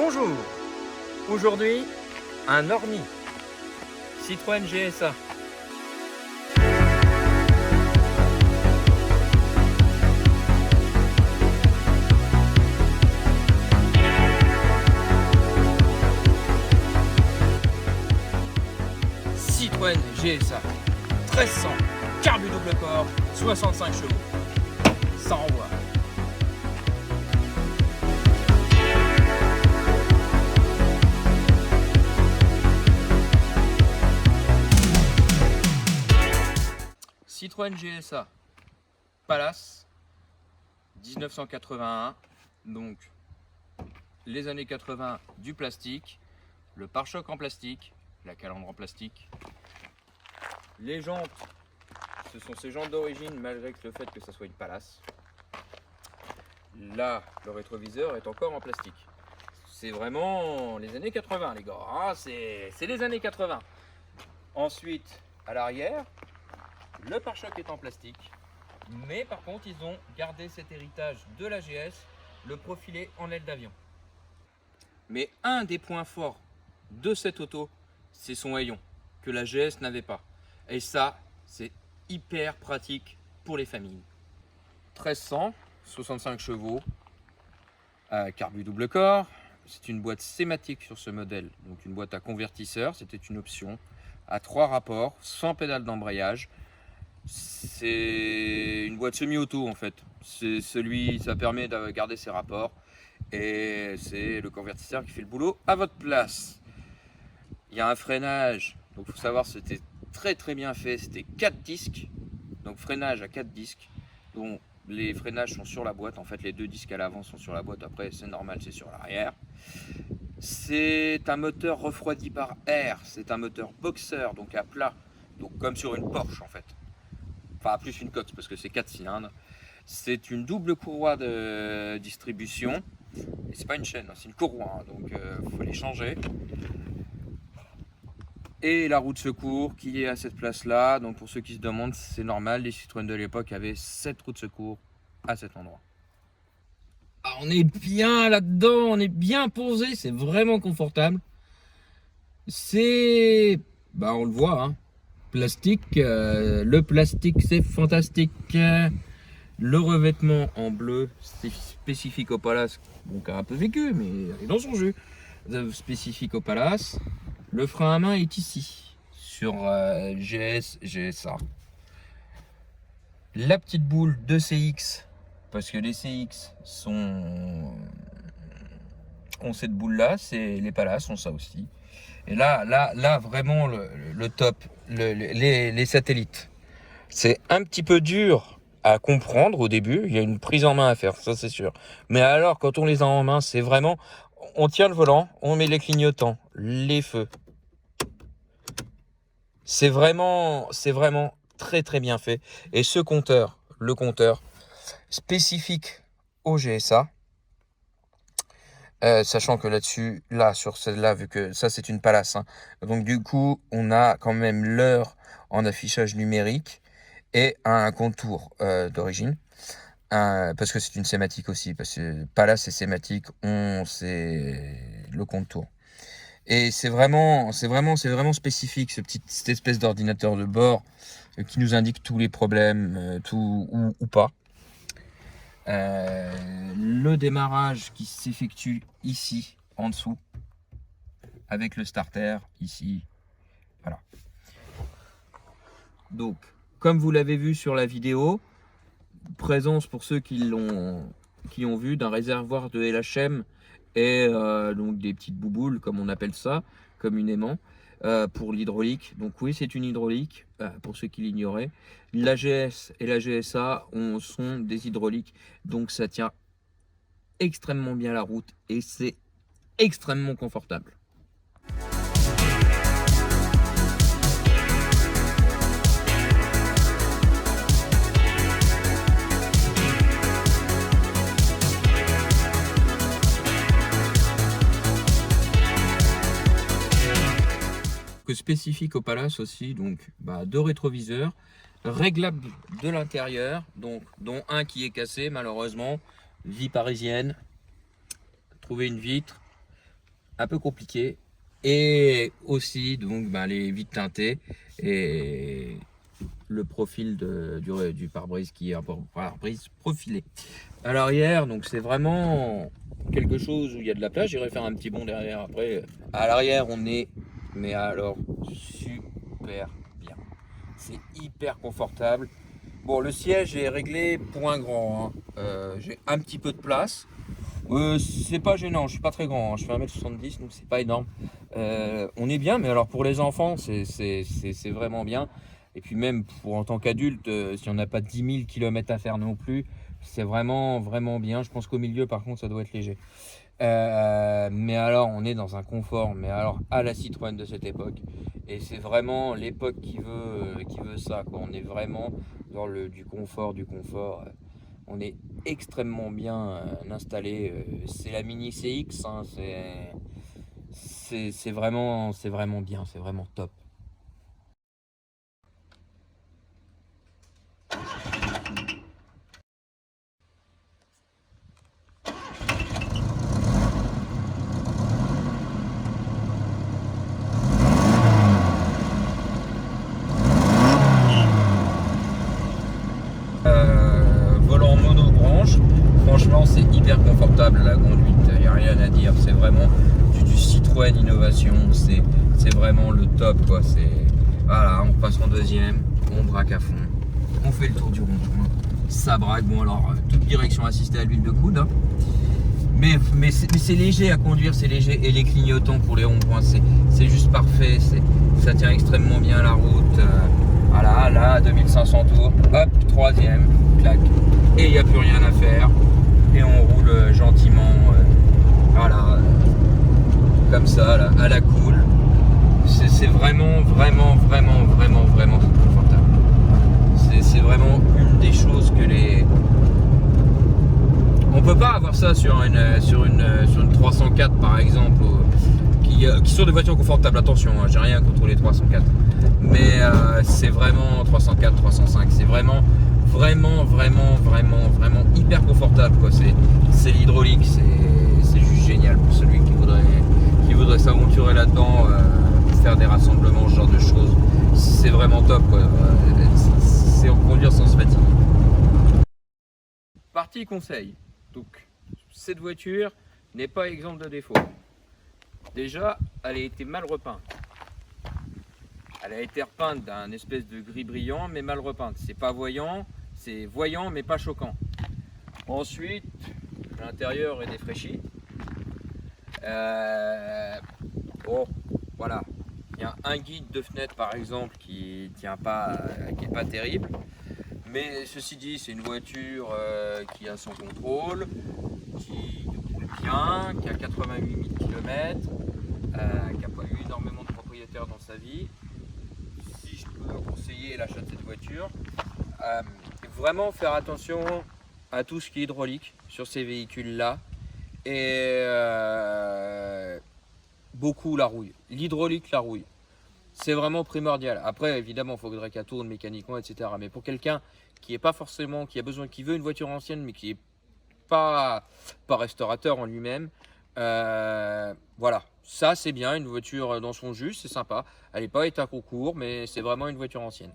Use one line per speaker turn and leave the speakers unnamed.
Bonjour. Aujourd'hui, un Orni Citroën GSA. Citroën GSA 1300, carbu double corps, 65 chevaux. Ça renvoie. Citroën GSA Palace 1981, donc les années 80, du plastique, le pare-choc en plastique, la calandre en plastique. Les jantes, ce sont ces jantes d'origine malgré le fait que ça soit une Palace. Là, le rétroviseur est encore en plastique. C'est vraiment les années 80 les gars, hein, c'est les années 80. Ensuite, à l'arrière, le pare-choc est en plastique, mais par contre ils ont gardé cet héritage de la GS, le profilé en aile d'avion. Mais un des points forts de cette auto, c'est son hayon, que la GS n'avait pas. Et ça, c'est hyper pratique pour les familles. 1300, 65 chevaux, carbu double corps. C'est une boîte sématique sur ce modèle, donc une boîte à convertisseur, c'était une option, à 3 rapports, sans pédale d'embrayage. C'est une boîte semi-auto en fait. Ça permet de garder ses rapports et c'est le convertisseur qui fait le boulot à votre place. Il y a un freinage, donc il faut savoir c'était très bien fait. C'était 4 disques, donc freinage à 4 disques, dont les freinages sont sur la boîte. En fait, les 2 disques à l'avant sont sur la boîte. Après, c'est normal, c'est sur l'arrière. C'est un moteur refroidi par air. C'est un moteur boxer, donc à plat, donc comme sur une Porsche en fait. Enfin, plus une coque parce que c'est 4 cylindres. C'est une double courroie de distribution. Et c'est pas une chaîne, c'est une courroie, hein, donc il faut les changer. Et la roue de secours qui est à cette place-là. Donc pour ceux qui se demandent, c'est normal. Les Citroën de l'époque avaient 7 roues de secours à cet endroit. Ah, on est bien là-dedans, on est bien posé, c'est vraiment confortable. C'est... Bah on le voit, hein. Plastique, le plastique c'est fantastique. Le revêtement en bleu, c'est spécifique au Palace, donc a un peu vécu, mais il est dans son jus. Spécifique au Palace. Le frein à main est ici, sur GSA. La petite boule de CX, parce que les CX ont cette boule là, les Palace ont ça aussi. Et là vraiment le top, les satellites. C'est un petit peu dur à comprendre au début, il y a une prise en main à faire, ça c'est sûr. Mais alors quand on les a en main, c'est vraiment, on tient le volant, on met les clignotants, les feux. C'est vraiment très bien fait. Et ce compteur, le compteur spécifique au GSA, sachant que là-dessus, là sur celle-là, vu que ça c'est une Palace, hein, donc du coup on a quand même l'heure en affichage numérique et un contour d'origine, parce que c'est une sématique aussi, parce que Palace et sématique, c'est le contour. Et c'est vraiment spécifique, cette espèce d'ordinateur de bord qui nous indique tous les problèmes, tout ou pas. Le démarrage qui s'effectue ici, en dessous, avec le starter, ici, voilà. Donc, comme vous l'avez vu sur la vidéo, présence pour ceux qui ont vu d'un réservoir de LHM et donc des petites bouboules, comme on appelle ça, communément, pour l'hydraulique. Donc oui, c'est une hydraulique, pour ceux qui l'ignoraient. La GS et la GSA sont des hydrauliques, donc ça tient extrêmement bien la route et c'est extrêmement confortable. Spécifique au Palace aussi, donc 2 rétroviseurs réglables de l'intérieur, donc dont un qui est cassé malheureusement, vie parisienne, trouver une vitre, un peu compliqué. Et aussi donc les vitres teintées et le profil du pare-brise qui est un pare-brise profilé. À l'arrière, donc c'est vraiment quelque chose où il y a de la place. J'irai faire un petit bond derrière après. À l'arrière, on est, mais alors, super bien. C'est hyper confortable. Bon, le siège est réglé pour un grand, hein. J'ai un petit peu de place. C'est pas gênant, je suis pas très grand, hein. Je fais 1m70, donc c'est pas énorme. On est bien, mais alors pour les enfants, c'est vraiment bien. Et puis même pour en tant qu'adulte, si on n'a pas 10 000 km à faire non plus, c'est vraiment, vraiment bien. Je pense qu'au milieu, par contre, ça doit être léger. Mais alors, on est dans un confort, mais alors à la Citroën de cette époque. Et c'est vraiment l'époque qui veut ça, quoi. On est vraiment dans du confort, du confort. On est extrêmement bien installé. C'est la Mini CX, hein, c'est vraiment bien, c'est vraiment top. Volant monobranche, franchement c'est hyper confortable la conduite, il n'y a rien à dire, c'est vraiment du Citroën Innovation, c'est vraiment le top quoi. Voilà, on passe en deuxième, on braque à fond, on fait le tour du rond-point, ça braque. Bon alors toute direction assistée à l'huile de coude, hein. Mais c'est léger à conduire, c'est léger, et les clignotants pour les ronds-points c'est juste parfait, ça tient extrêmement bien la route. Voilà, là 2500 tours, hop, troisième, clac, et il n'y a plus rien à faire, et on roule gentiment, voilà, comme ça, là, à la cool. C'est vraiment, vraiment, vraiment, vraiment, vraiment confortable. C'est vraiment une des choses que on peut pas avoir ça sur une 304 par exemple, qui sont des voitures confortables. Attention, hein, j'ai rien contre les 304, mais c'est vraiment 304, 305, c'est vraiment, vraiment, vraiment, vraiment, vraiment hyper confortable quoi. C'est l'hydraulique, c'est juste génial pour celui qui voudrait s'aventurer là-dedans, faire des rassemblements, ce genre de choses. C'est vraiment top quoi. C'est en conduire sans se fatiguer. Partie conseil. Donc, cette voiture n'est pas exempte de défaut. Déjà, elle a été mal repeinte. Elle a été repeinte d'un espèce de gris brillant, mais mal repeinte. C'est pas voyant, c'est voyant, mais pas choquant. Ensuite, l'intérieur est défraîchi. Bon, voilà. Il y a un guide de fenêtre, par exemple, qui tient pas, qui est pas terrible. Mais ceci dit, c'est une voiture qui a son contrôle, qui roule bien, qui a 88 000 km, qui n'a pas eu énormément de propriétaires dans sa vie. Si je peux conseiller l'achat de cette voiture, vraiment faire attention à tout ce qui est hydraulique sur ces véhicules-là, et beaucoup la rouille. L'hydraulique, la rouille. C'est vraiment primordial. Après, évidemment, il faudrait qu'elle tourne mécaniquement, etc. Mais pour quelqu'un qui est pas forcément, qui a besoin, qui veut une voiture ancienne, mais qui est pas restaurateur en lui-même, voilà, ça c'est bien, une voiture dans son jus, c'est sympa. Elle n'est pas état concours, mais c'est vraiment une voiture ancienne.